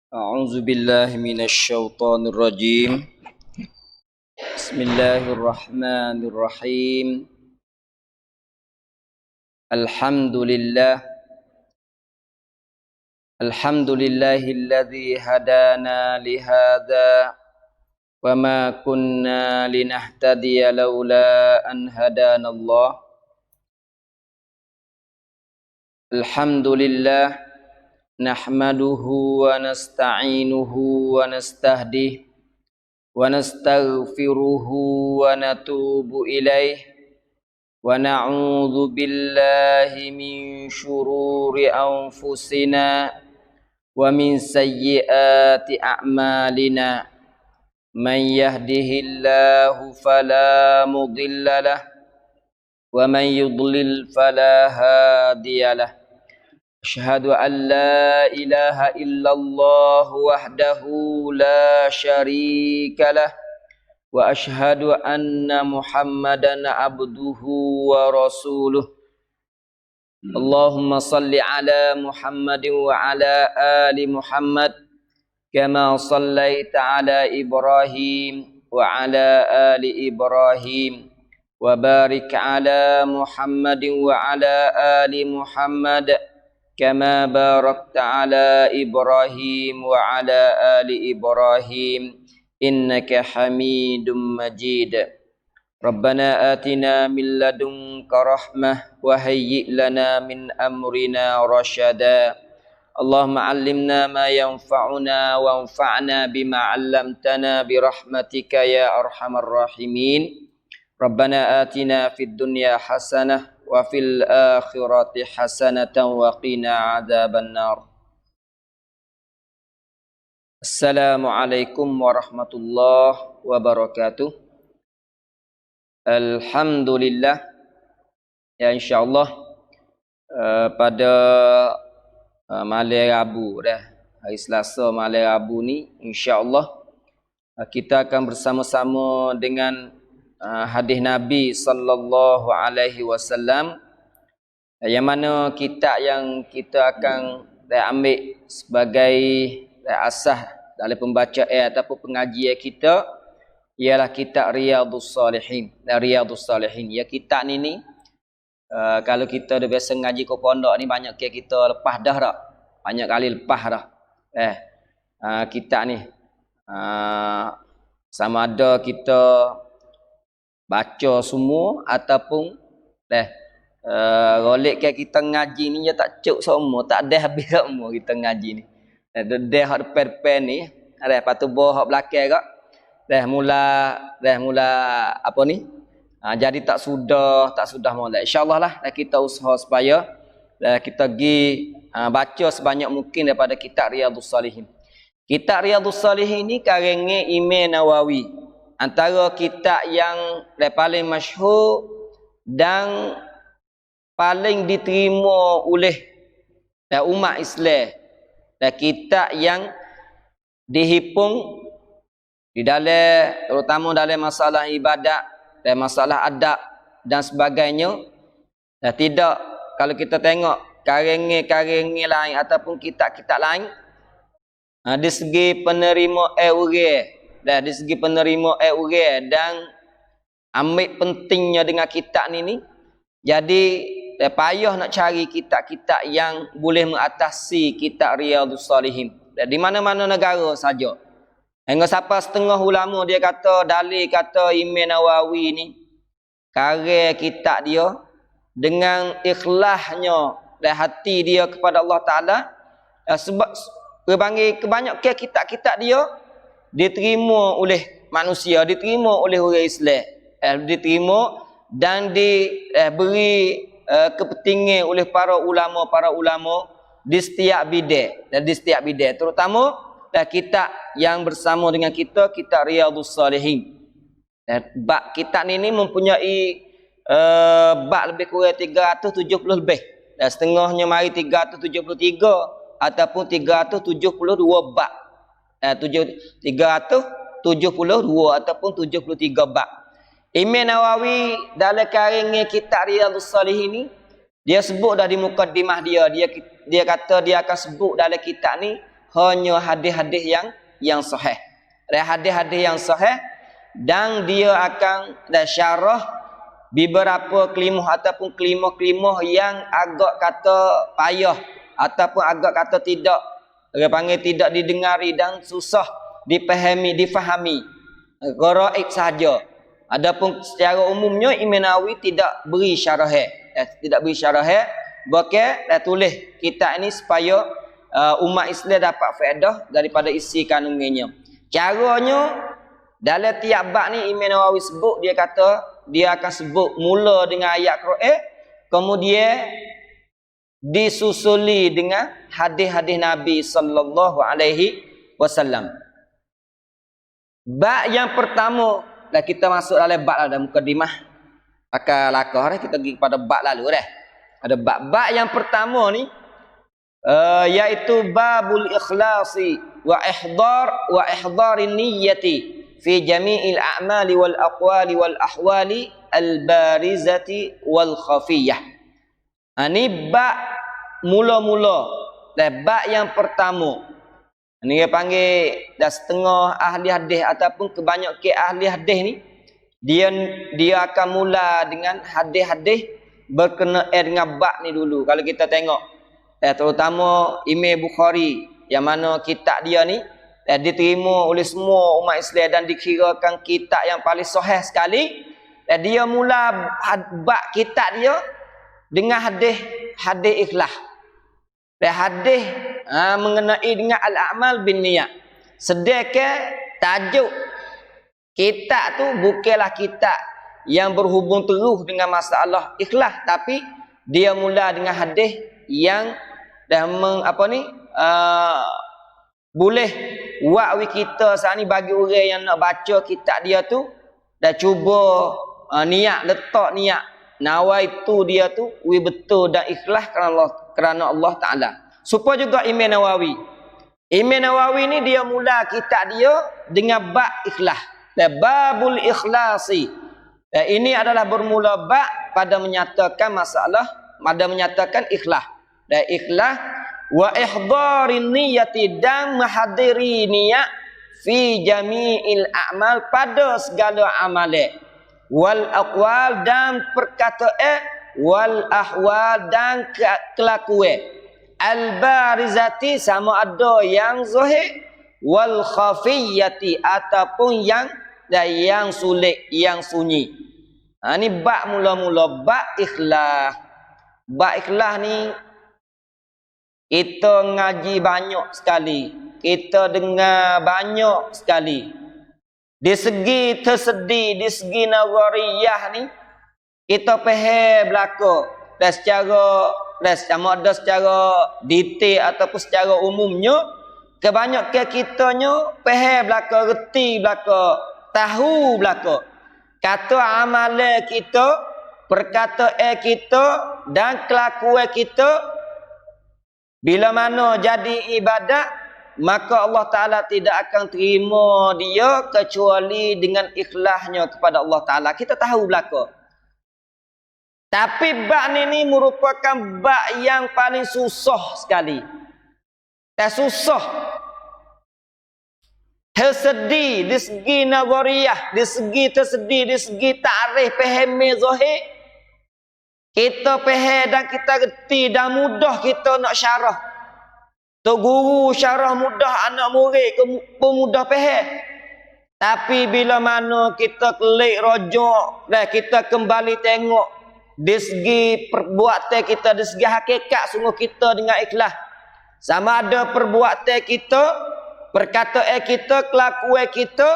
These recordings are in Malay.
A'udzu billahi minasyaitonir rajim. Bismillahirrahmanirrahim. Alhamdulillahilladzi hadana lihadza wa ma kunna linahtadiya laula an hadanallah. Alhamdulillah nahmaduhu wa nasta'inuhu wa nastahdihi wa nastaghfiruhu wa natubu ilaih wa na'udzu billahi min syururi anfusina wa min sayyiati a'malina. Man yahdihillahu fala mudhillalah wa man yudlil fala hadiyalah. Asyhadu an la ilaha illallah wahdahu la syarikalah wa asyhadu anna Muhammadan abduhu wa rasuluh. Allahumma salli ala Muhammadin wa ala ali Muhammad kama sallaita ala Ibrahim wa ala ali Ibrahim wa barik ala Muhammadin wa ala ali Muhammad kama barakta ala Ibrahim wa ala ali Ibrahim innaka Hamidum Majid. Rabbana atina min ladunka rahmah wa hayyi' lana min amrina rasyada. Allahumma 'allimna ma yanfa'una wanfa'na bima 'allamtana bi rahmatika ya arhamar rahimin. Rabbana atina fid dunya hasanah wa fil akhirati hasanatan wa qina adzaban nar. Assalamualaikum warahmatullahi wabarakatuh. Alhamdulillah, ya insyaallah pada malam Rabu dah, hari Selasa malam Rabu ni insyaallah kita akan bersama-sama dengan hadis Nabi sallallahu alaihi wasallam, yang mana kitab yang kita akan ambil sebagai asas dalam pembacaan ataupun pengajian kita ialah kitab Riyadhus Salihin. Riyadhus Salihin ya, kitab ni kalau kita dah biasa ngaji ke pondok ni banyak kita lepas dah tak? Banyak kali lepas dah. Kitab ni sama ada kita baca semua ataupun golek kita ngaji ni dia tak cuk semua, tak ada habis semua kita ngaji ni. Dah hak depan-depan ni, lepas tu bawah hak belakang kak. Dah mula apa ni? Jadi tak sudah molek. Insya-Allah lah kita usaha supaya kita pergi baca sebanyak mungkin daripada kitab Riyadhus Salihin. Kitab Riyadhus Salihin ni karangan Imam Nawawi. Antara kitab yang paling masyhur dan paling diterima oleh umat Islam, dan kitab yang dihipung di dalam, terutama dalam masalah ibadat dan masalah adab dan sebagainya. Dan tidak, kalau kita tengok karangan lain ataupun kitab-kitab lain, di segi penerima orang, dan di segi penerima orang dan ambil pentingnya dengan kitab ni. Jadi payah nak cari kitab-kitab yang boleh mengatasi kitab Riyadhus Salihin. Dan di mana-mana negara saja. Hingga sampai setengah ulama dia kata, dalil kata Imam Nawawi ni karya kitab dia dengan ikhlasnya dan hati dia kepada Allah Ta'ala. Sebab kebanyakan kitab-kitab dia diterima oleh manusia, diterima oleh orang Islam, diterima dan diberi kepentingan oleh para ulama di setiap bidang dan di setiap bidang, terutama dan kita yang bersama dengan kita Riyadhus Shalihin. Dan bab kita ni mempunyai bab lebih kurang 370 lebih. Dan setengahnya mari 373 ataupun 372 bab. 372 ataupun 73 bab. Imam Nawawi dalam karangan kitab Riyadhus Shalihin ni, dia sebut dah di mukaddimah dia kata dia akan sebut dalam kitab ni hanya hadis-hadis yang sahih. Dan hadis-hadis yang sahih, dan dia akan syarah beberapa kelimah ataupun kelimah-kelimah yang agak kata payah ataupun agak kata tidak, orang panggil tidak didengari dan susah difahami. Gharaib sahaja. Adapun secara umumnya Imam Nawawi tidak beri syarah. Bahkan dah tulis kitab ini supaya umat Islam dapat faedah daripada isi kandungannya. Caranya dalam tiap bab ni Imam Nawawi sebut, dia kata dia akan sebut mula dengan ayat Quran, kemudian disusuli dengan hadis-hadis Nabi sallallahu alaihi wasallam. Bab yang pertama dah kita masuk dalam bab dalam mukadimah. Akan lakah dah kita pergi kepada bab lalu dah. Ada bab yang pertama ni yaitu babul ikhlasi wa ihdarin niyyati fi jami'il a'mali wal aqwali wal ahwali al barizati wal khafiyah. Ini bab mula-mula, dan bab yang pertama. Ini dia panggil dah setengah ahli hadis ataupun kebanyakan ahli hadis ni, dia akan mula dengan hadis-hadis berkenaan dengan bab ni dulu. Kalau kita tengok terutama Imam Bukhari, yang mana kitab dia ni diterima oleh semua umat Islam dan dikirakan kitab yang paling sahih sekali, dan dia mula bab kitab dia dengan hadis ikhlas. Dan hadis mengenai dengan al-a'mal bin niyat. Sedangkan tajuk kitab tu bukanlah kitab yang berhubung terus dengan masalah ikhlas, tapi dia mula dengan hadis yang dah boleh wakwi kita saat ni bagi orang yang nak baca kitab dia tu, dah cuba niat, letak niat nawaitu dia tu betul dan ikhlas kerana Allah Ta'ala. Supaya juga Imam Nawawi ni dia mula kitab dia dengan bab ikhlas, dan babul ikhlasi. Dan ini adalah bermula bab pada menyatakan masalah, pada menyatakan ikhlas. Dan ikhlas wa ihdarin niyyati, dan menghadiri niat fi jami'il a'mal, pada segala amalan, wal aqwal, dan perkataan, wal ahwal, dan kelakuan, al barizati, sama ada yang zahir, wal khafiyati, ataupun yang sulit, yang sunyi. Ini bab mula-mula, bab ikhlas. Bab ikhlas ni kita ngaji banyak sekali, kita dengar banyak sekali. Di segi tersedih, di segi nazariyah ni kita faham belaka, dan sama ada secara detail ataupun secara umumnya, kebanyakan kitanya faham belaka, reti belaka, tahu belaka. Kata amalan kita, perkataan kita, dan kelakuan kita, bila mana jadi ibadat, maka Allah Ta'ala tidak akan terima dia kecuali dengan ikhlasnya kepada Allah Ta'ala. Kita tahu belaka. Tapi bab ni merupakan bab yang paling susah sekali. Susah. Tersedih di segi nazariyah, di segi ta'rif, fahami zahir. Kita faham dan kita reti, dan mudah kita nak syarah. Tok guru syarah mudah, anak murid pun mudah faham. Tapi bila mana kita kelik rojok dan kita kembali tengok di segi perbuatan kita, di segi hakikat sungguh kita dengan ikhlas, sama ada perbuatan kita, perkataan kita, kelakuan kita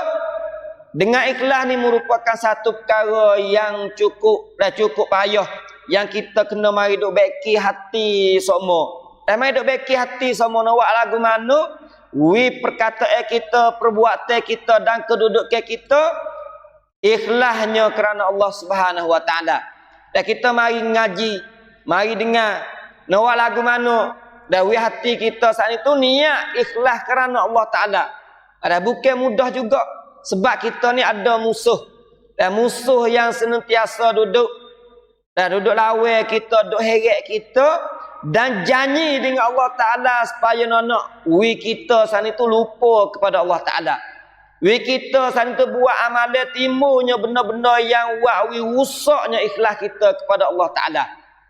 dengan ikhlas ni merupakan satu perkara yang cukup payah, yang kita kena mari duk baiki hati semua. mai dok beki hati sama nawak lagu mana, wi perkataan kita, perbuatan kita dan kedudukan kita ikhlasnya kerana Allah Subhanahu wa taala. Dan kita mari ngaji, mari dengar nawak lagu mana, dan wi hati kita saat itu niat ikhlas kerana Allah taala. Ada bukan mudah juga sebab kita ni ada musuh. Dan musuh yang senantiasa duduk lawan kita, duduk heret kita dan janji dengan Allah Ta'ala supaya nak wi kita sana itu lupa kepada Allah Ta'ala. Wi kita sana itu buat amalan timbulnya benda-benda yang buat wi rusaknya ikhlas kita kepada Allah Ta'ala.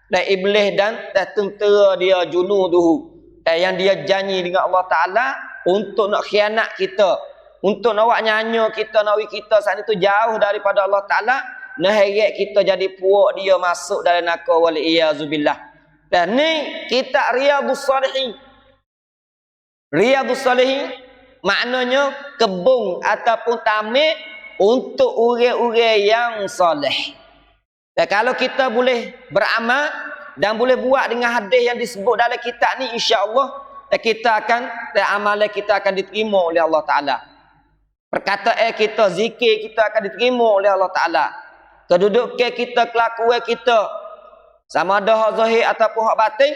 Dan iblis dan tentera dia junuduhu, yang dia janji dengan Allah Ta'ala untuk nak khianat kita, untuk nak buat nyanyi kita, nak wi kita sana itu jauh daripada Allah Ta'ala, nak heret kita jadi puak dia masuk dalam neraka wal iyazubillah. Dan ni kita Riyadhus Salihin. Riyadhus Salihin maknanya kebun ataupun taman untuk orang-orang yang soleh. Dan kalau kita boleh beramal dan boleh buat dengan hadis yang disebut dalam kitab ni, insya-Allah kita akan, amalan kita akan diterima oleh Allah Taala. Perkataan kita, zikir kita akan diterima oleh Allah Taala. Kedudukan kita, kelakuan kita, sama ada hak zahir ataupun hak batin,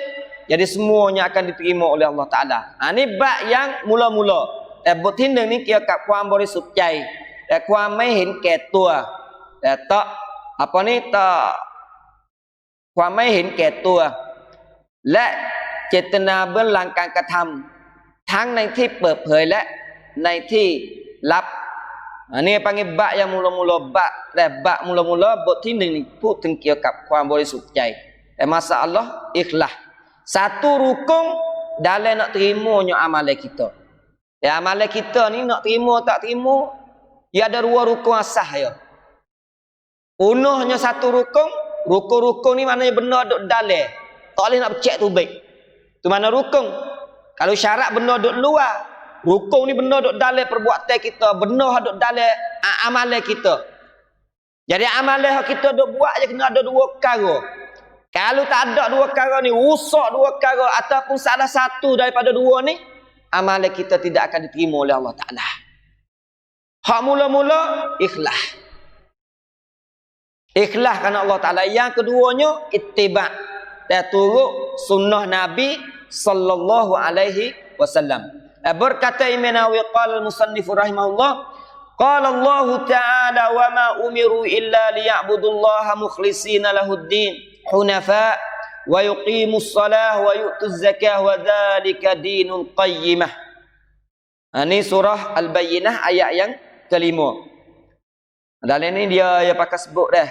jadi semuanya akan diterima oleh Allah Ta'ala. Ini bab yang mula-mula. Botที่ 1 niเกี่ยวกับความบริสุทธิ์ใจแต่ความไม่เห็นแก่ตัวแต่ต่อapa ni ต่อความไม่เห็นแก่ตัวและเจตนาเบื้องหลังการกระทำทั้งในที่เปิดเผยและในที่ลับ Ini panggil bab yang mula-mula bab mula-mula babที่ 1 ni พูดถึงเกี่ยวกับความบริสุทธิ์ใจแต่masalah ikhlas. Satu rukun dalam nak terimanya amalan kita. Amalan kita ni nak terima tak terima, dia ada 2 rukun asas ya. Unuhnya satu rukun, rukun-rukun ni maknanya benda duk dalam. Tak boleh nak becek tu baik. Tu mana rukun? Kalau syarat benda duk luar, rukun ni benda duk dalam perbuatan kita, benda duk dalam amalan kita. Jadi amalan kita duk buat je kena ada 2 perkara. Kalau tak ada 2 perkara ni, rusak 2 perkara ataupun salah satu daripada 2 ni, amalan kita tidak akan diterima oleh Allah Ta'ala. Hak mula-mula ikhlas. Ikhlas kerana Allah Ta'ala. Yang keduanya ittiba'. Dan turut sunnah Nabi sallallahu alaihi wasallam. Berkata Imam Nawawi qala al-musannif rahimahullah, qala Allah Ta'ala wa ma umiru illa liya'budullaha mukhlishina lahuddin hunafa wa yuqimus salah wa yu'tuz zakah wa dzalika dinul qayyimah. Ini surah Al-Bayyinah ayat yang ke-5. Dalam ini dia pakai sebut dah.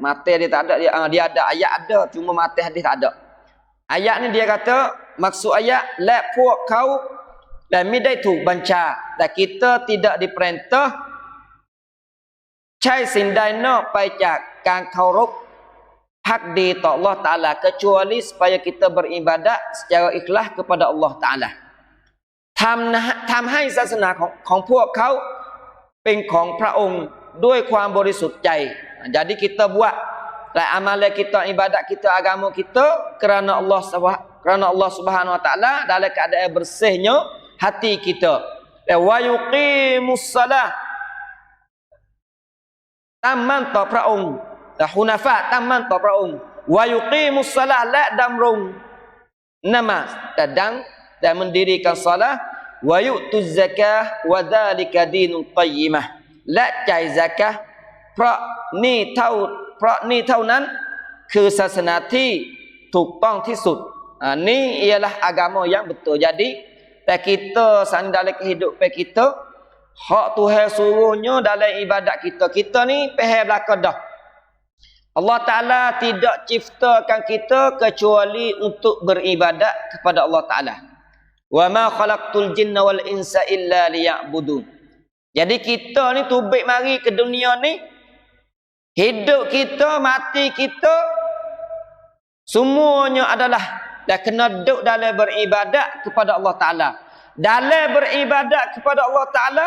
Mati dia tak ada, dia ada ayat ada, cuma mati hadis tak ada. Ayat ni dia kata maksud ayat la puak kau dan midai tu banca. Dan kita tidak diperintah cai sindai no paiจากการเคารพhak di Allah Ta'ala kecuali supaya kita beribadat secara ikhlas kepada Allah Ta'ala ทำให้ศาสนาของพวกเขาเป็นของพระองค์ด้วยความบริสุทธิ์ใจ jadi kita buat amalan kita, ibadat kita, agama kita kerana Allah Subhanahu Wa Ta'ala dalam keadaan bersihnya hati kita. Wa yuqimus salah ตั้งมั่นต่อพระองค์ hunafa ตั้งมั่นต่อพระองค์ wa yuqimus salah และดำรง namaz dan mendirikan salah, wa yu'tuz zakah wa dzalika dinul qayyimah และจ่าย zakah เพราะนี่เท่านั้นคือศาสนาที่ถูกต้องที่สุด. Ini ialah agama yang betul. Jadi kita dalam kehidupan kita, hak Tuhan suruhnya dalam ibadat kita ni faham belaka dah. Allah Ta'ala tidak ciptakan kita kecuali untuk beribadat kepada Allah Ta'ala. Wa ma khalaqtul jinna wal insa illa liya'budun. Jadi kita ni tubik mari ke dunia ni, hidup kita, mati kita, semuanya adalah dah kena duduk dalam beribadat kepada Allah Ta'ala. Dalam beribadat kepada Allah Ta'ala,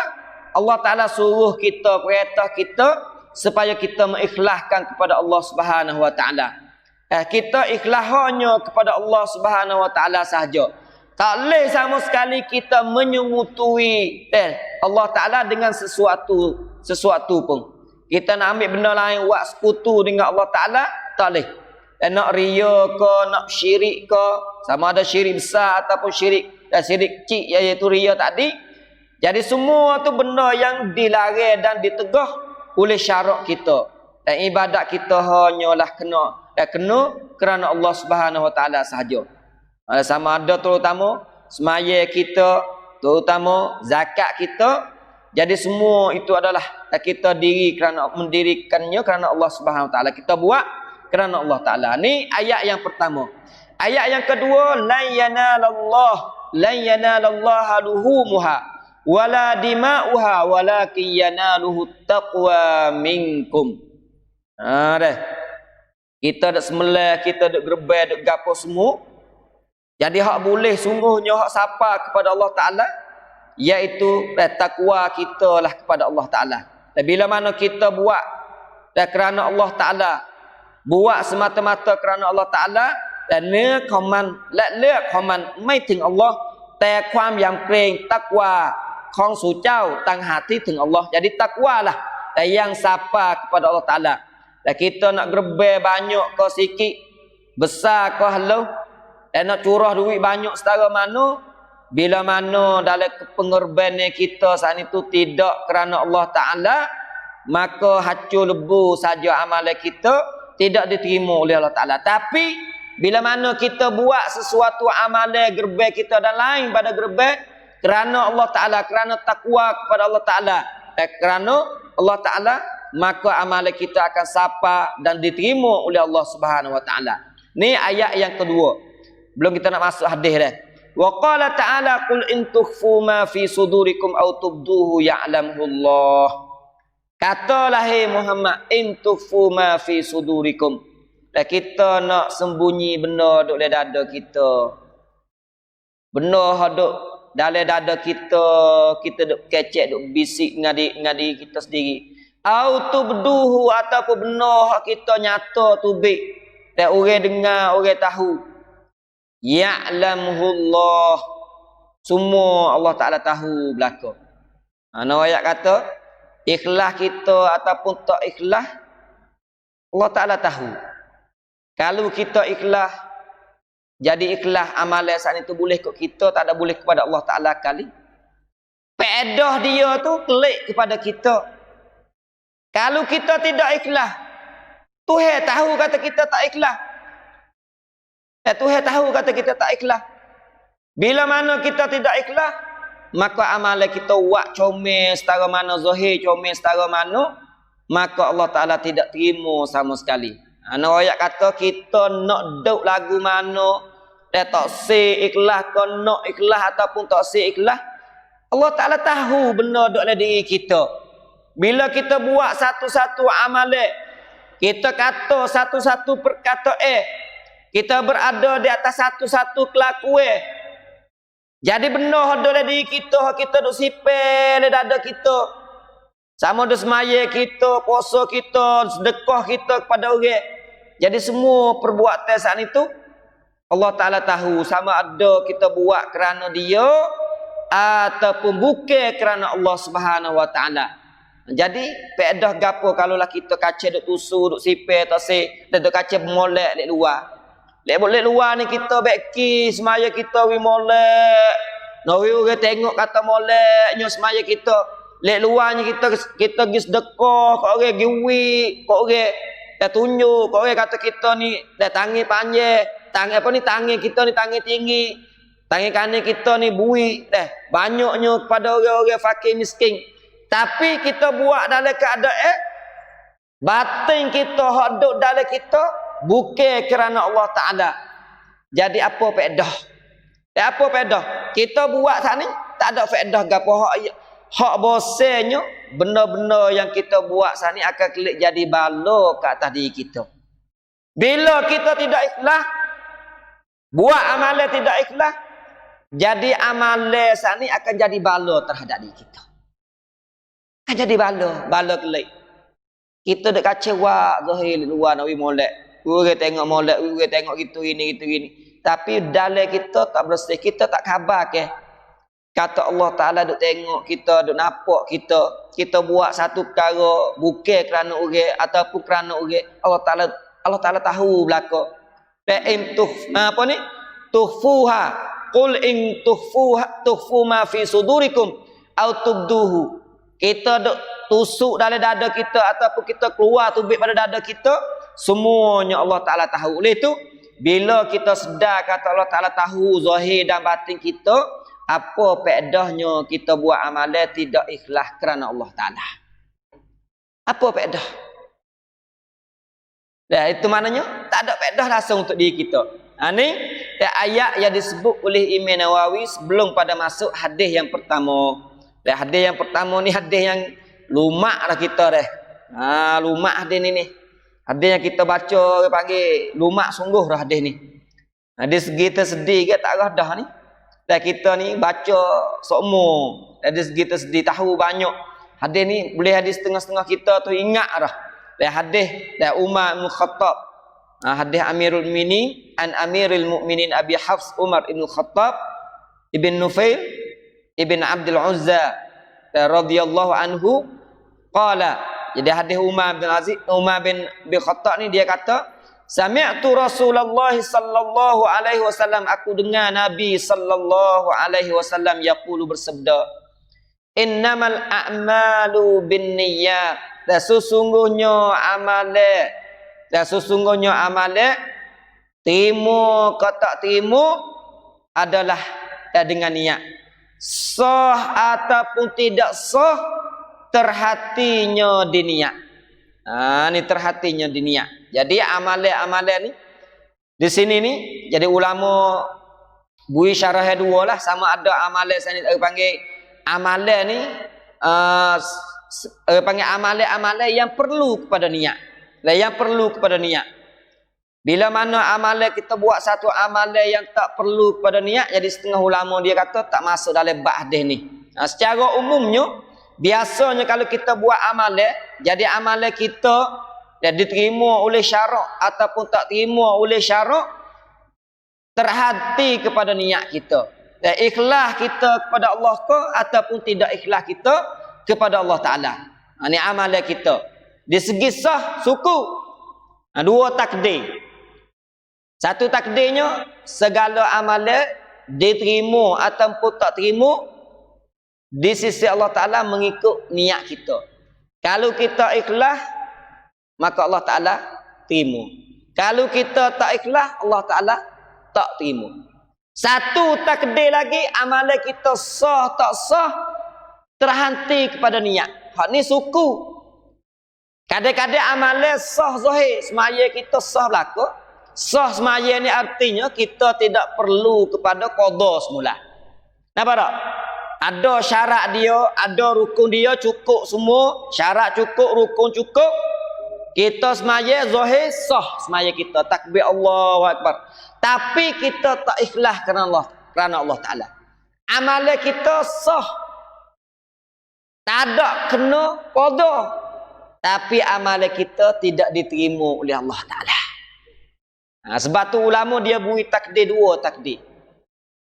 Allah Ta'ala suruh kita, perintah kita supaya kita mengikhlaskan kepada Allah Subhanahu Wa Ta'ala. Kita ikhlas hanya kepada Allah Subhanahu Wa Taala sahaja. Tak boleh sama sekali kita menyungutui Allah Taala dengan sesuatu pun. Kita nak ambil benda lain buat sekutu dengan Allah Taala, tak boleh. Nak ria ke, nak syirik ke, sama ada syirik besar ataupun syirik kecil, iaitu ria tadi. Jadi semua tu benda yang dilarang dan ditegah oleh syarak kita. Dan ibadat kita hanyalah kena kerana Allah Subhanahu Wa Taala sahaja. Sama ada terutama semaya kita, terutama zakat kita. Jadi semua itu adalah kita mendirikannya kerana Allah Subhanahu Wa Taala. Kita buat kerana Allah Taala. Ni ayat yang pertama. Ayat yang kedua, lan yanalallaha luhumuha wala dima'uha walakin yanaluhu taqwa minkum. Dah. Kita dak sembelih, kita dak gerbel, dak gapo semua. Jadi hak boleh sungguhnya hak sapa kepada Allah Taala, iaitu takwa kita lah kepada Allah Taala. Dan bila mana kita buat kerana Allah Taala, buat semata-mata kerana Allah Taala, dan le komenไม่ถึง Allah แต่ความยำเกรงตักวาของสู่เจ้าตั้งหาที่ถึง Allah. Jadi takwa lah yang sapa kepada Allah Taala. Dan kita nak gerbel banyak ke sikit, besar ke halau, dan nak curah duit banyak setara mana, bila mana dalam pengorbanan kita saat itu tidak kerana Allah Ta'ala, maka hancur lebu saja amalan kita, tidak diterima oleh Allah Ta'ala. Tapi bila mana kita buat sesuatu amalan gerbel kita dan lain pada gerbel kerana Allah Ta'ala, kerana takwa kepada Allah Ta'ala, kerana Allah Ta'ala, maka amalan kita akan sapa dan diterima oleh Allah Subhanahu Wa Ta'ala. Ni ayat yang kedua. Belum kita nak masuk hadis dah. Wa qala ta'ala qul in tukhfu ma fi sudurikum aw tubduhu ya'lamuhu Allah. Katalah hai Muhammad, in tukhfu ma fi sudurikum. Dan kita nak sembunyi benda duk dalam dada kita. Benda duk dalam dada kita, kita duk kecek, duk bisik ngadi kita sendiri. Aw tubduhu ataupun benda hak kita nyata tubik. Dan orang dengar, orang tahu. Ya'lamuhullah. Semua Allah Ta'ala tahu belaka. Ana ayat kata ikhlas kita ataupun tak ikhlas, Allah Ta'ala tahu. Kalau kita ikhlas, jadi ikhlas amalan saat itu boleh kat kita, tak ada boleh kepada Allah Ta'ala kali. Faedah dia tu klik kepada kita. Kalau kita tidak ikhlas, Tuhan tahu kata kita tak ikhlas. Tuhan tahu kata kita tak ikhlas. Bila mana kita tidak ikhlas, maka amalan kita buat comel setara mana, zahir comel setara mana, maka Allah Ta'ala tidak terima sama sekali. Ana ayat kata kita nak duk lagu mana, tak si ikhlas ke nak ikhlas ataupun tak si ikhlas, Allah Ta'ala tahu benda duk dalam diri kita. Bila kita buat satu-satu amalan, kita kata satu-satu perkataan, kita berada di atas satu-satu kelakuan. Jadi benda ada dalam diri kita, kita duk sipel di dada kita. Sama ada semaya kita, puasa kita, sedekah kita kepada orang. Jadi semua perbuatan saat itu Allah Ta'ala tahu, sama ada kita buat kerana dia ataupun bukan kerana Allah Subhanahu Wa Ta'ala. Jadi faedah gapo kalaulah kita kaca duk tusu, duk sipel tak sik, duk kaca molek di luar. Lek luar ni kita beki semaya kita wi molek. Nawi orang tengok kata moleknya semaya kita. Lek luarnya kita pergi sedekah, kau orang giwi, kau orang dah tunjuk, kau orang kata kita ni dah tangi panjang, tangi apa ni tangi kita ni tangi tinggi. Tangi kanan kita ni bui dah banyaknya kepada orang-orang fakir miskin. Tapi kita buat dalam keadaan batin kita hidup dalam kita bukan kerana Allah Ta'ala. Jadi apa faedah? Apa faedah? Kita buat saat ni tak ada faedah gapo hak bosannya benda-benda yang kita buat saat ni akan kelik jadi bala kat atas diri kita. Bila kita tidak ikhlas, buat amalan tidak ikhlas, jadi amalan saat ni akan jadi bala terhadap diri kita. Akan jadi bala kelik. Kita dak kecewa zahir luar nawi molek. Orang tengok molek, orang tengok gitu ini. Tapi dalam kita tak bersih, kita tak khabar ke. Kata Allah Ta'ala duk tengok kita, duk nampak kita buat satu perkara bukan kerana orang ataupun kerana orang. Allah Ta'ala tahu belaka. Apa ni? Tuhfuha. Qul in tuhfu ma fi sudurikum au tubduhu. Kita duk tusuk dalam dada kita ataupun kita keluar tubik pada dada kita, semuanya Allah Ta'ala tahu. Oleh itu, bila kita sedar kata Allah Ta'ala tahu zahir dan batin kita, apa faedahnya kita buat amalan tidak ikhlas kerana Allah Ta'ala? Apa faedah? Dah itu maknanya tak ada faedah langsung untuk diri kita. Ini ayat yang disebut oleh Imam Nawawi sebelum pada masuk hadis yang pertama. Dan hadis yang pertama ni hadis yang lumak lah kita dah. Lumak hadis ni. Hadis yang kita baca panggil lumak sungguh dah hadis ni. Hadis segi tersedih ke tak dah ni. Dan kita ni baca seumur. Hadis segi tersedih tahu banyak. Hadis ni boleh hadis setengah-setengah kita tu ingat dah. Dan hadis dan Umar bin Khattab. Hadis Amirul Mu'minin an Amirul Mu'minin Abi Hafs Umar bin Khattab ibn Nufail ibn Abdul Uzza radhiyallahu anhu qala. Jadi hadis Umar bin Khattab ni dia kata, sami'tu Rasulullah sallallahu alaihi wasallam, aku dengar Nabi sallallahu alaihi wasallam yaqulu bersabda, innamal a'malu binniyat. Dan sesungguhnya amalan timu ke tak timu adalah dengan niat. Sah ataupun tidak sah, terhatinya di niat. Ni terhatinya di niat. Jadi amalan ni di sini ni jadi ulama bui syarah dua lah, sama ada amalan saya panggil amalan ni panggil amalan yang perlu kepada niat. Yang perlu kepada niat. Bila mana amalan kita buat satu amalan yang tak perlu kepada niat, jadi setengah ulama dia kata tak masuk dalam bab hadis ni. Secara umumnya biasanya kalau kita buat amalan, jadi amalan kita diterima oleh syarak ataupun tak terima oleh syarak, terhati kepada niat kita. Dan ikhlas kita kepada Allah ke ataupun tidak ikhlas kita kepada Allah Ta'ala. Ini amalan kita. Di segi sah, suku. Dua takdir. Satu takdirnya, segala amalan diterima ataupun tak terima di sisi Allah Ta'ala mengikut niat kita. Kalau kita ikhlas, maka Allah Ta'ala terima. Kalau kita tak ikhlas, Allah Ta'ala tak terima. Satu takdir lagi, amalan kita sah tak sah, terhenti kepada niat. Hak ni suku. Kadang-kadang amalan sah zahir, semaya kita sah belaka. Sah semaya ni artinya kita tidak perlu kepada qada semula. Nampak tak? Ada syarat dia, ada rukun dia, cukup semua. Syarat cukup, rukun cukup. Kita semaya zahir sah semaya kita. Takbir Allahu Akbar. Tapi kita tak ikhlas kerana Allah Ta'ala. Amalan kita sah. Tak ada kena qada. Tapi amalan kita tidak diterima oleh Allah Ta'ala. Sebab tu ulama dia beri takdir dua takdir.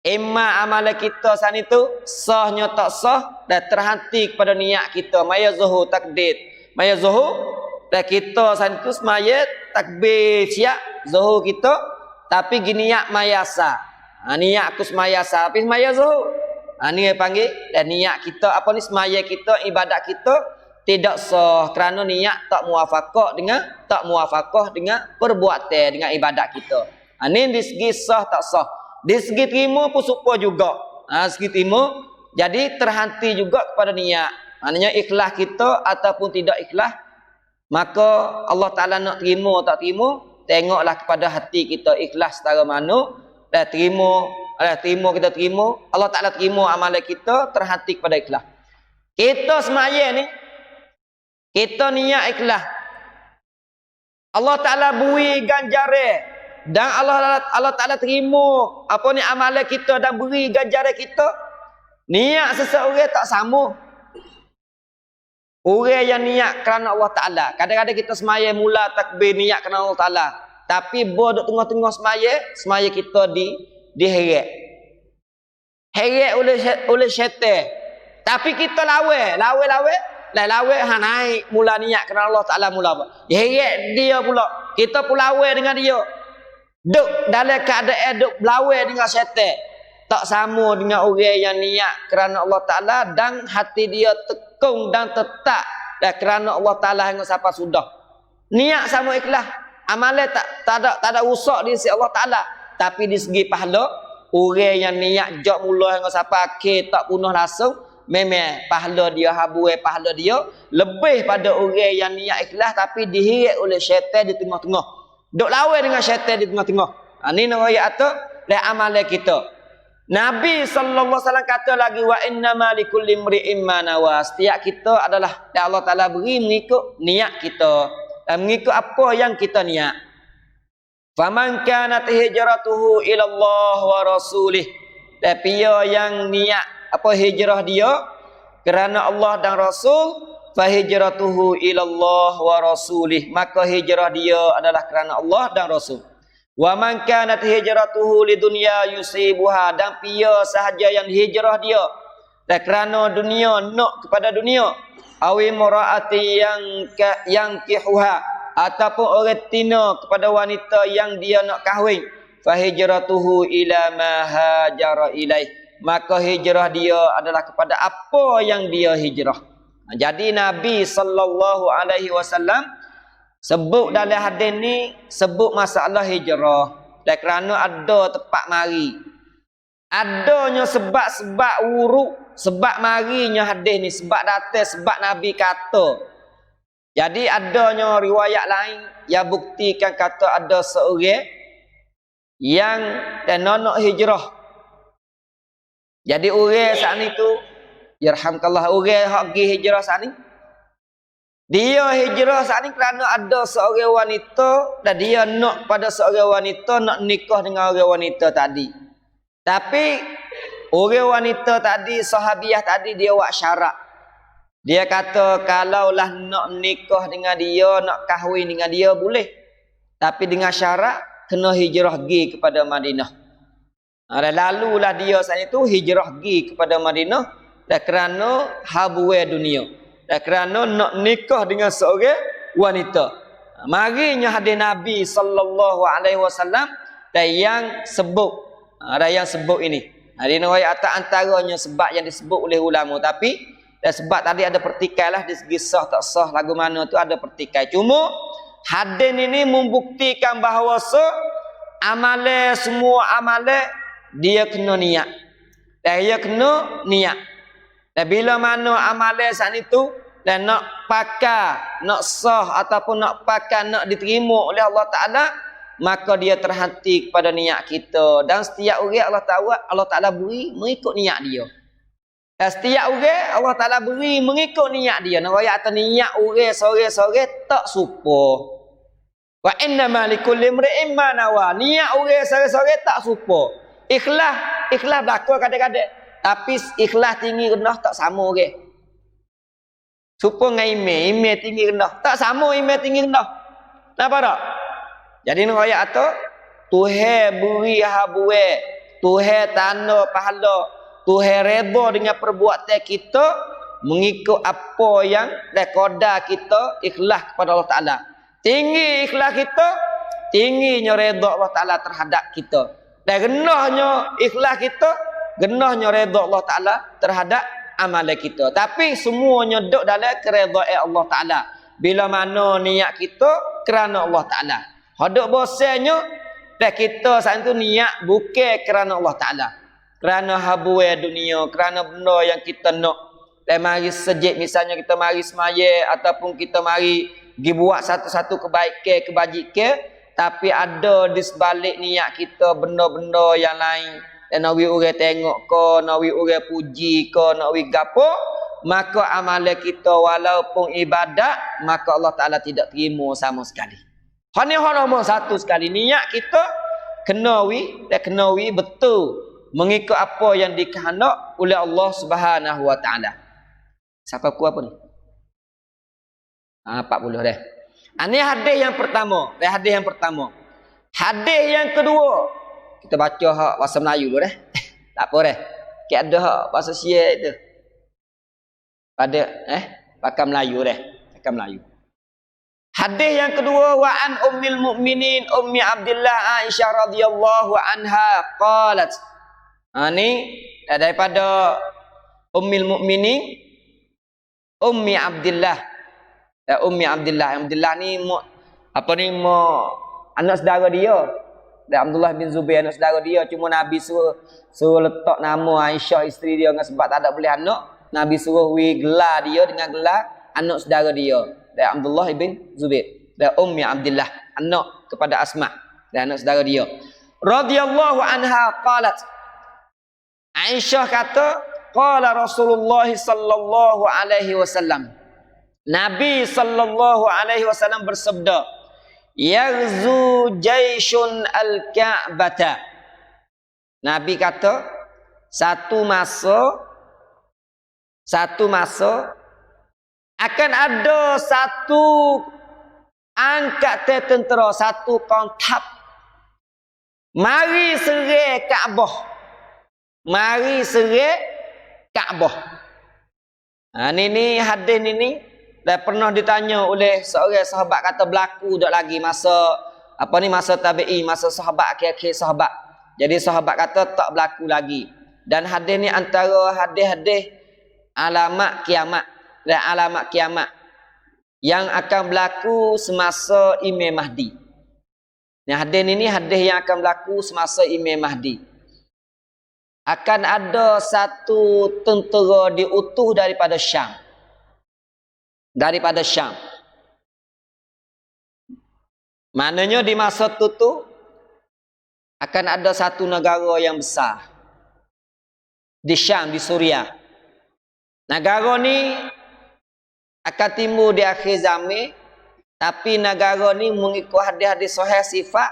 Imma amalan kita sana itu sahnya tak sah dan terhenti kepada niat kita. Maya zuhur takdir. Maya zuhur dan kita sana itu semaya takbir siap zuhur kita. Tapi gini niat mayasa. Niat aku semayasa. Tapi semaya zuhur. Ni panggil dan niat kita apa ni semaya kita ibadat kita tidak sah kerana niat tak muafaqah dengan perbuatan dengan ibadat kita. Ni di segi sah tak sah. Di segi terima pun serupa juga. Segi terima jadi terhenti juga kepada niat. Maknanya ikhlas kita ataupun tidak ikhlas, maka Allah Ta'ala nak terima tak terima, tengoklah kepada hati kita ikhlas setara mana. Dan terima kita terima, Allah Ta'ala terima amalan kita, terhenti kepada ikhlas. Kita semaya ni kita niat ikhlas, Allah Ta'ala beri ganjaran dan Allah Ta'ala terima apa ni amalan kita dan beri ganjaran kita. Niat seseorang tak sama. Orang yang niat kerana Allah Ta'ala, kadang-kadang kita semaya mula takbir niat kerana Allah Ta'ala. Tapi duk tengah-tengah semaya kita diheret. Heret oleh syaitan. Tapi kita lawe naik mula niat kerana Allah Taala mula apa? Heret dia pula. Kita pun lawe dengan dia. Duk dalam keadaan duk lawe dengan syaitan. Tak sama dengan orang yang niat kerana Allah Taala dan hati dia tekung dan tetap dan kerana Allah Taala hingga sampai sudah. Niat sama ikhlas. Amalan tak ada rusak di sisi Allah Taala, tapi di segi pahala orang yang niat jak mula hingga sampai akhir tak punah langsung, memang pahala dia pahala dia lebih pada orang yang niat ikhlas tapi diheret oleh syaitan di tengah-tengah. Duk lawan dengan syaitan di tengah-tengah. Ini ayat tu dan amalan kita. Nabi sallallahu alaihi wasallam kata lagi wa innama likulli imri'in ma nawa. Setiap kita adalah dan Allah Taala beri mengikut niat kita. Dan mengikut apa yang kita niat. Faman kanat hijratuhu ila Allah wa rasulih. Tapi yang niat apa hijrah dia kerana Allah dan Rasul, fa hijratuhu ila Allah wa rasulih. Maka hijrah dia adalah kerana Allah dan Rasul. Wa man kanat hijratuhu lidunya yusibuha, dan pia sahaja yang hijrah dia dan kerana dunia, nak kepada dunia, awi muraati yang kihuha, ataupun orang tina kepada wanita yang dia nak kahwin, fa hijratuhu ila ma hajara ilaih, maka hijrah dia adalah kepada apa yang dia hijrah. Jadi Nabi sallallahu alaihi wasallam sebut dalam hadis ni sebut masalah hijrah dan kerana ada tempat mari. Adanya sebab-sebab uruk, sebab marinya hadis ni, sebab datang, sebab Nabi kata. Jadi adanya riwayat lain yang buktikan kata ada seorang yang nak hijrah. Jadi orang saat ni tu, yarhamkallah, orang hak pergi hijrah saat ni, dia hijrah saat ni kerana ada seorang wanita dan dia nak pada seorang wanita, nak nikah dengan orang wanita tadi. Tapi orang wanita tadi, sahabiah tadi, dia buat syarat. Dia kata kalaulah nak nikah dengan dia, nak kahwin dengan dia boleh. Tapi dengan syarat kena hijrah pergi kepada Madinah. Lalulah dia saat itu hijrah pergi kepada Madinah dan kerana habuai dunia. Dan kerana nak nikah dengan seorang wanita. Marinya hadis Nabi sallallahu alaihi wasallam dan yang sebut ada yang sebut ini. Di riwayat antaranya sebab yang disebut oleh ulama, tapi dan sebab tadi ada pertikaian lah di segi sah tak sah lagu mana tu ada pertikaian. Cuma hadis ini membuktikan bahawa amalan, semua amalan dia kena niat. Dan dia kena niat. Dan bila mana amalan saat itu dan nak pakai, nak sah ataupun nak pakai, nak diterima oleh Allah Ta'ala, maka dia terhenti kepada niat kita. Dan setiap orang Allah Ta'ala beri mengikut niat dia. Dan setiap orang Allah Ta'ala beri mengikut niat dia. Nak raya atas niat orang sore-sore tak supa. Wa innama likulli imri'in ma nawa. Niat orang sore-sore tak supa. Ikhlas berlaku kadang-kadang. Tapi ikhlas tinggi rendah tak sama orang. Supa dengan email tinggi rendah. Tak sama email tinggi rendah. Kenapa tak? Jadi ni ayat tu Tuhan beri habuai, Tuhan tanda pahala, Tuhan redha dengan perbuatan kita mengikut apa yang qadar kita ikhlas kepada Allah Taala. Tinggi ikhlas kita, tingginya redha Allah Taala terhadap kita. Dan renahnya ikhlas kita, renahnya redha Allah Taala terhadap amalan kita. Tapi semuanya duduk dalam keredaan Allah Taala. Bila mana niat kita kerana Allah Taala. Hadap bosanya dan kita saat itu niat bukan kerana Allah Ta'ala, kerana habuai dunia, kerana benda yang kita nak. Dan mari sejak misalnya kita mari semaya ataupun kita mari pergi buat satu-satu kebaikan, kebajikan, tapi ada di sebalik niat kita benda-benda yang lain. Dan nak orang tengok ke, nak orang puji ke, nak gapo, maka amalan kita walaupun ibadat, maka Allah Ta'ala tidak terima sama sekali. Hanya nombor satu sekali, niat kita kenawi betul mengikut apa yang dikehendak oleh Allah Subhanahu wa taala. Siapa ku apa ni? 40 dah. Ini hadis yang pertama, hadis yang pertama. Hadis yang kedua, kita baca hak bahasa Melayu dulu dah. Tak apa dah. Kita ada hak bahasa Sia itu. Pada pakai Melayu dah. Pakai Melayu. Hadis yang kedua, wa an ummil mukminin ummi Abdullah Aisyah radhiyallahu anha qalat. Ni daripada ummil mukminin ummi Abdullah. Ummi Abdullah. Abdullah ni anak saudara dia. Dan Abdullah bin Zubair anak saudara dia, cuma Nabi suruh letak nama Aisyah isteri dia dengan sebab tak ada boleh anak. Nabi suruh gelar dia dengan gelar anak saudara dia. Dan Abdullah bin Zubair dan Ummi Abdullah, anak kepada Asma dan anak saudara dia. Radhiyallahu anha qalat. Aisyah kata, qala Rasulullah sallallahu alaihi wasallam. Nabi sallallahu alaihi wasallam bersabda, yaghzu jaisyun al-Ka'bata. Nabi kata, satu masa akan ada satu angkat tentera, satu kontab mari serang Kaabah. Mari serang Kaabah. Ni hadis ni dah pernah ditanya oleh seorang sahabat, kata berlaku dak lagi masa masa tabi'i, masa sahabat akhir-akhir sahabat. Jadi sahabat kata tak berlaku lagi. Dan hadis ni antara hadis-hadis alamat kiamat dan alamat kiamat yang akan berlaku semasa Imam Mahdi. Hadis ini hadis yang akan berlaku semasa Imam Mahdi. Akan ada satu tentera diutus daripada Syam. Daripada Syam. Maknanya di masa itu akan ada satu negara yang besar di Syam, di Suriah. Negara ni akan timbul di akhir zaman, tapi negara ni mengikut hadis-hadis sahih sifat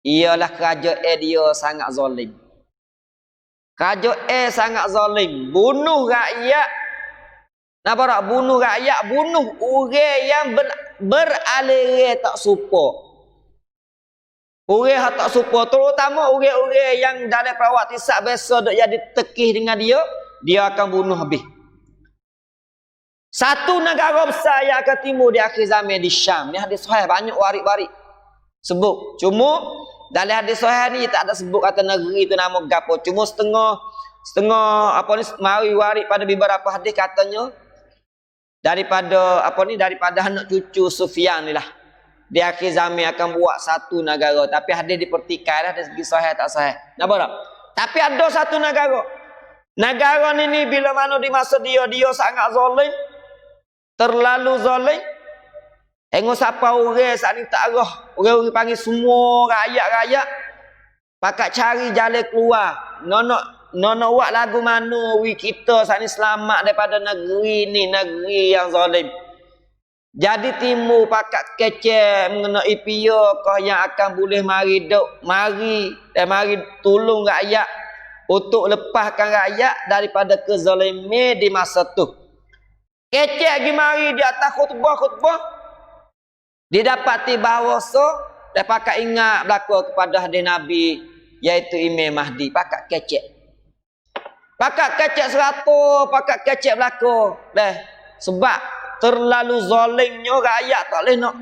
ialah kerajaan dia sangat zalim. Kerajaan sangat zalim, bunuh rakyat. Napa tak bunuh rakyat, bunuh orang yang beraliran tak serupa. Orang yang tak serupa, terutama orang-orang yang dalam perawatisan biasa dok jadi tekih dengan dia akan bunuh habis. Satu negara besar yang akan timbul di akhir zaman di Syam. Ni hadis sahih banyak warik-warik sebut. Cuma dalam hadis sahih ni tak ada sebut kata negeri tu nama gapo. Cuma setengah mari warik pada beberapa hadis katanya daripada daripada anak cucu Sufyan ni lah. Di akhir zaman akan buat satu negara, tapi hadis dipertikailah dari segi sahih tak sahih. Nampak tak? Tapi ada satu negara. Negara ni bila mana di masa dia sangat zalim. Terlalu zalim. Tengok siapa orang saat ni tak arah. Orang panggil semua rakyat-rakyat pakat cari jalan keluar. Nono buat lagu mana kita saat ni selamat daripada negeri ni, negeri yang zalim. Jadi timbul pakat kecek mengenai pihak yang akan boleh mari tolong rakyat untuk lepaskan rakyat daripada kezaliman di masa tu. Kecek lagi mari di atas khutbah didapati bahawa dan pakat ingat berlaku kepada hadis Nabi iaitu Imam Mahdi. Pakat kecek 100, pakat kecek berlaku sebab terlalu zalimnya rakyat tak boleh nak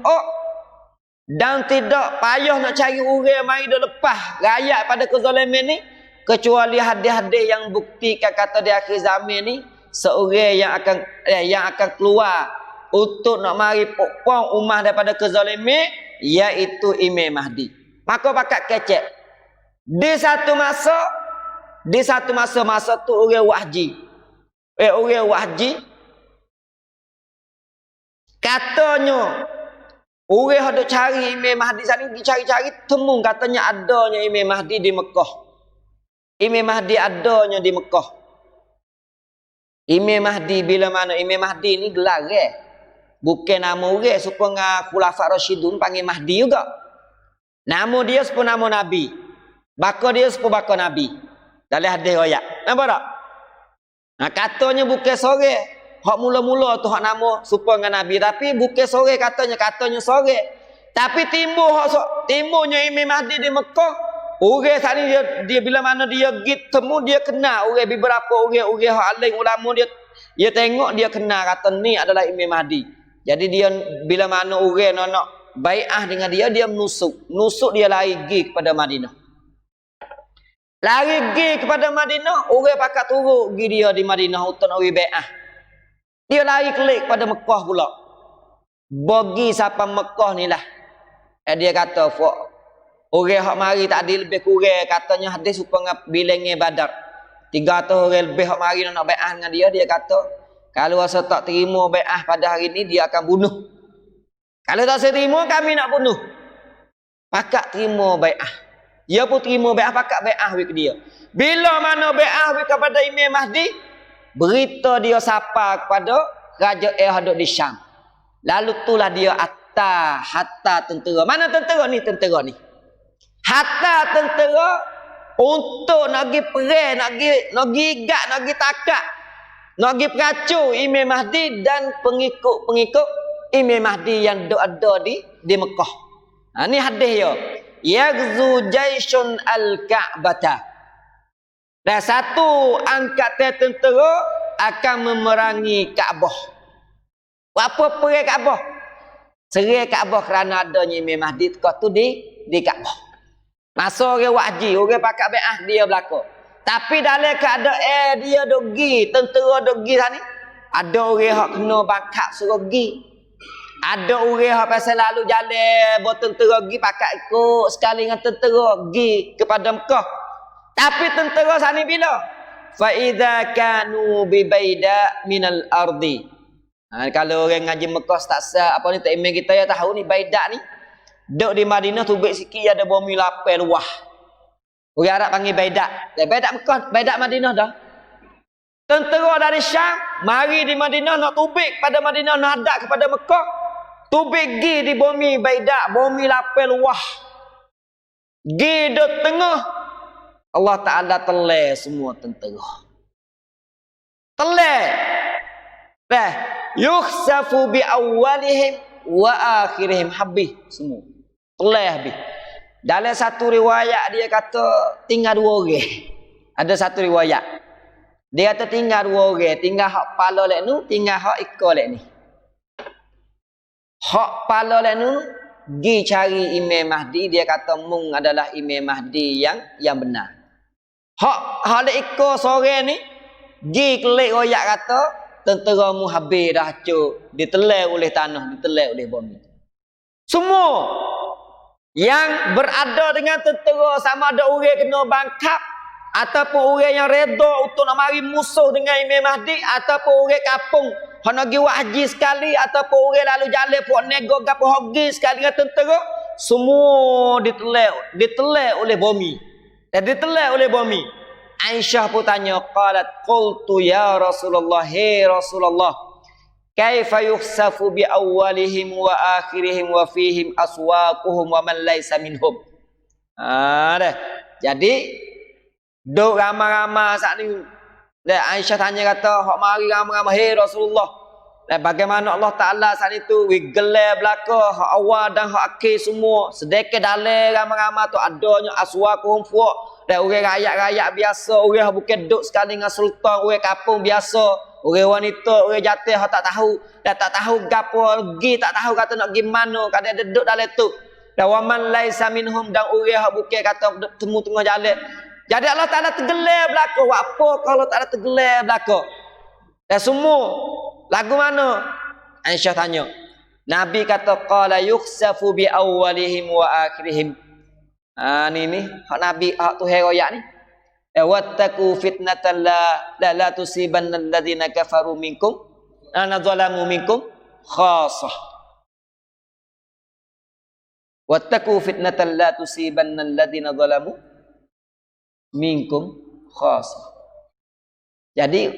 dan tidak payah nak cari orang mari dah lepas rakyat pada kezaliman ni, kecuali hadis-hadis yang buktikan kata di akhir zaman ni seorang yang akan keluar untuk nak mari pokong ummah daripada kezaliman iaitu Imam Mahdi. Maka pakat kecek. Di satu masa tu orang wahji. Katanya orang hendak cari Imam Mahdi sana, dicari-cari temu katanya adanya Imam Mahdi di Mekah. Imam Mahdi adanya di Mekah. Imam Mahdi bila mana Imam Mahdi ni gelar bukan nama orang supaya Khulafa Rasyidun panggil Mahdi juga. Nama dia sepuluh nama Nabi. Baka dia sepuluh baka Nabi. Dalam hadis riwayat. Nampak tak? Katanya bukan sore. Hak mula-mula tu hak nama supaya dengan Nabi, tapi bukan sore katanya sore. Tapi timbulnya Imam Mahdi di Mekah. Orang tadi dia bila mana dia pergi temu dia kenal orang beberapa orang alim ulama dia tengok dia kenal kata ni adalah Imam Mahdi. Jadi dia bila mana orang nak bai'ah dengan dia menusuk dia lari pergi kepada Madinah. Lari pergi kepada Madinah, orang pakat turun pergi dia di Madinah untuk nak bai'ah. Dia lari kelik pada Mekah pula. Bagi siapa Mekah ni lah. Dia kata, orang hak mari tak ada lebih kurang. Katanya hadis suka dengan bilangnya Badar. 300 orang lebih hak mari nak bai'ah dengan dia kata, kalau rasa tak terima bai'ah pada hari ini, dia akan bunuh. Kalau tak terima, kami nak bunuh. Pakat terima bai'ah. Dia pun terima bai'ah, pakat bai'ah with dia. Bila mana bai'ah with kepada Imam Mahdi, berita dia sapa kepada Raja hadut di Syam. Lalu itulah dia hatta tentera. Mana tentera ni? Tentera ni. Hatta tentera untuk nak pergi perang, nak pergi igat, nak pergi takak, nak pergi peracur Imam Mahdi dan pengikut Imam Mahdi yang ada di Mekah. Ni hadis dia. Yaghzu jaisyun al-Ka'bata. Dan satu angkatan tentera akan memerangi Kaabah. Apa perang Kaabah? Serang Kaabah kerana adanya Imam Mahdi tu di Kaabah. Masa orang wajib, orang pakat bai'ah dia berlaku. Tapi dalam keadaan dia dogi, tentera dogi tadi, ada orang hak kena bangkat suruh pergi. Ada orang hak pasal lalu jalan buat tentera pergi pakat ikut sekali dengan tentera pergi kepada Mekah. Tapi tentera sana bila? Fa idza kanu bi baida minal ardi. Kalau orang ngaji Mekah tak apa ni tak imam kita ya tahu ni Baidak ni. Duk di Madinah tu baik sikit ada bumi lapar luah. Orang Arab panggil Baidak. Baidak Mekah, Baidak Madinah dah. Tentera dari Syam mari di Madinah nak tubik pada Madinah nak hadap kepada Mekah. Tubik gi di bumi Baidak, bumi lapar luah. Gi duk tengah Allah Taala telai semua tentera. Telai. Yukhsafu bi awwalihim wa akhirihim habis semua. Telai habis. Dalam satu riwayat dia kata tinggal 2 orang. Ada satu riwayat. Dia kata tinggal 2 orang, tinggal hak pala lek nu, tinggal hak ikut lek ni. Hak pala lek nu gi cari Imam Mahdi, dia kata mung adalah Imam Mahdi yang benar. Hak lek ikut sore ni gi kelik royak kata tentera mu habis dah hancur, ditelai oleh tanah, ditelai oleh bumi. Semua yang berada dengan tentera sama ada orang kena bangkap ataupun orang yang reda untuk nak mari musuh dengan Imam Mahdi ataupun orang kampung hak nak pergi haji sekali ataupun orang lalu jalan puak nego gapo hogi sekali dengan tentera, semua ditelai oleh bumi. Dan ditelai oleh bumi. Aisyah pun tanya, qalat qultu ya Rasulullah, hey Rasulullah, kaifa yukhsafu bi awwalihim wa akhirihim wa fihim aswaquhum wa man laysa minhum. Dah. Jadi duk ramai-ramai saat ni. Aisyah tanya kata, hak mari ramai-ramai, hey Rasulullah, bagaimana Allah Taala saat itu gelar belaka hak awal dan hak akhir semua. Sedekah dalam ramai-ramai tu adanya aswaquhum fuq. Dan orang rakyat-rakyat biasa, orang bukan duduk sekali dengan sultan, orang kampung biasa, orang wanita, orang jatuh hak tak tahu, dan tak tahu gapo pergi, tak tahu kata nak pergi mana, kadang ada duduk dalam tu. Dan waman laisa minhum, dan orang hak bukan kata temu tengah jalan. Jadi Allah Taala tergelar belaka. Apa kalau tak ada tergelar belaka? Dan semua lagu mana? Aisyah tanya. Nabi kata qala yukhsafu bi awwalihim wa akhirihim. Ni hak Nabi hak tu heroyak ni. Wattaqu fitnatan la tusibanna alladhina kafaru minkum ana zalamu minkum khassah. Wattaqu fitnatan la tusibanna alladhina zalamu minkum khassah. Jadi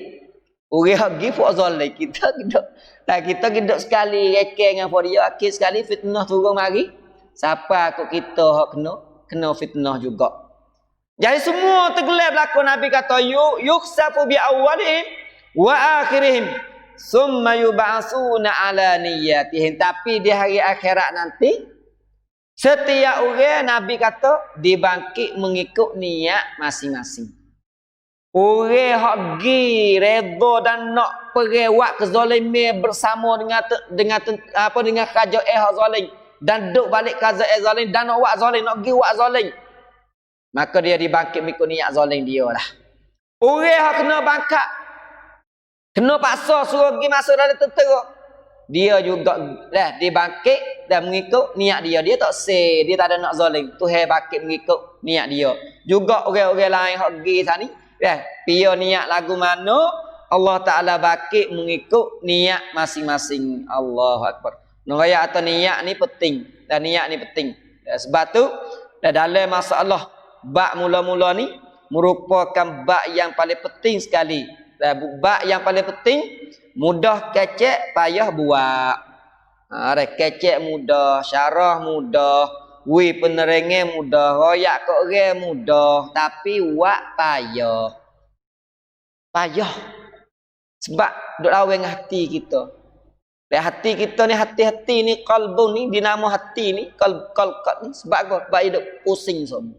orang pergi for zalim kita gedok sekali rekeng dengan dia akhir sekali fitnah turun mari. Siapa kok kita hak kena fitnah juga. Jadi semua tergelar berlaku. Nabi kata yukhsafu bi awwalihim wa akhirihim summa yub'atsuna ala niyyatihim. Tapi di hari akhirat nanti Setiap orang Nabi kata dibangkit mengikut niat masing-masing. Orang hak gi redha dan nak perewak kezaliman bersama dengan kerajaan hak zalim dan duk balik kerajaan zalim dan nak buat zalim, nak gi buat zalim. Maka dia dibangkit mengikut niat zalim dia lah. Orang hak kena bangkat, kena paksa suruh pergi masuk dalam tentera, dia juga dah dibangkit dan mengikut niat dia. Dia tak say, dia tak ada nak zalim. Tuhan bangkit mengikut niat dia. Juga orang-orang lain hak pergi sana, dah dia niat lagu mana, Allah Taala bangkit mengikut niat masing-masing. Allahu Akbar. Nuraya atau niat ni penting, dan niat ni penting. Sebab tu dalam masalah bab mula-mula ni merupakan bab yang paling penting sekali. Bab yang paling penting, mudah kecek, payah buat. Kecek mudah, syarah mudah, penerangan mudah, royak ke orang mudah, tapi buat payah. Payah. Sebab duk lawan dengan hati kita. Dan hati kita ni, hati-hati ni, kalbu ni, dinamo hati ni, kalb ni, sebab apa? Sebab dia duk pusing semua.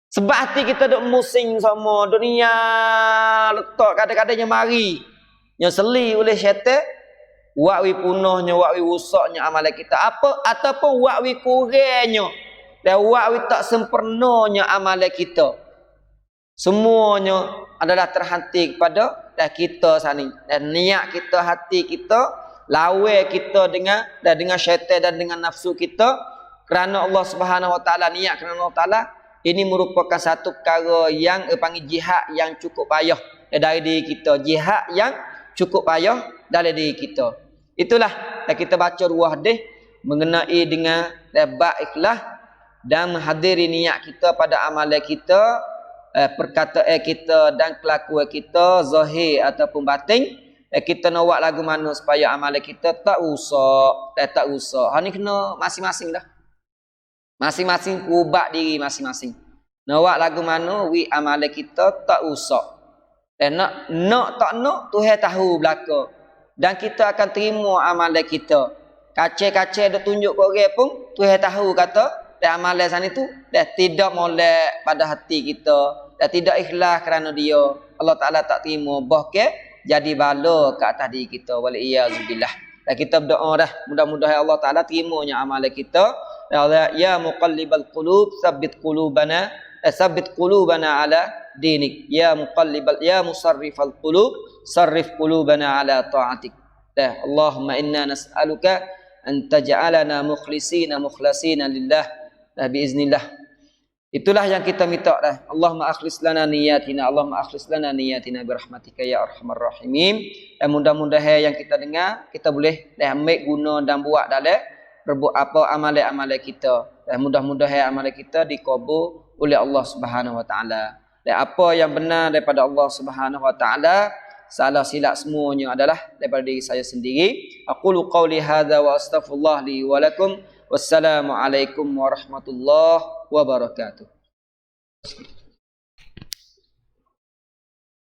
Sebab hati kita duk musing sama dunia, letak kadang-kadangnya mari nyeseli oleh syaitan, wak wi punahnya, wak wi rusaknya amalan kita apa, ataupun wak wi kurangnya dan wak wi tak sempurnanya amalan kita. Semuanya adalah terhenti kepada kita sani, dan niat kita, hati kita, lawan kita dengan syaitan dan dengan nafsu kita kerana Allah Subhanahu Wa Taala, niat kerana Allah Taala. Ini merupakan satu perkara yang panggil jihad yang cukup payah dari diri kita. Jihad yang cukup payah dari diri kita. Itulah kita baca ruah deh mengenai dengan bab ikhlas dan menghadiri niat kita pada amalan kita, perkataan kita dan kelakuan kita, zahir ataupun batin. Kita nak buat lagu mana supaya amalan kita tak rusak, tak rusak. Hal ni kena masing-masing dah. Masing-masing ubah diri masing-masing. Nak buat lagu mana wi amalan kita tak rusak. Dan nak tak nak Tuhan tahu belaka. Dan kita akan terima amalan kita. Kacau-kacau dah tunjuk ke orang pun Tuhan tahu kata dan amalan sana tu dah tidak molek pada hati kita, dah tidak ikhlas kerana dia. Allah Taala tak terima, bahkan jadi bala ke atas diri kita. Waliyazubillah. Dan kita berdoa dah, mudah-mudahan Allah Taala terimanya amalan kita. Ya muqallibal qulub tsabbit qulubana ala dinik. Ya musarrifal qulub sarrif qulubana ala ta'atik. Allahumma inna nas'aluka an taj'alana mukhlasina lillah biiznillah. Itulah yang kita minta dah. Allahumma akhlis lana niyatina, Allahumma akhlis lana niyatina birahmatika ya arhamar rahimin. Dan mudah-mudahan yang kita dengar kita boleh ambil guna dan buat dalam berbuat apa amalan-amalan kita. Dan mudah-mudahan amalan kita dikabul oleh Allah Subhanahu Wa Taala. Dan apa yang benar daripada Allah Subhanahu Wa Taala, salah silap semuanya adalah daripada diri saya sendiri. Aqulu qawli hadza wa astaghfirullah li wa lakum. Wassalamu alaikum warahmatullahi wabarakatuh.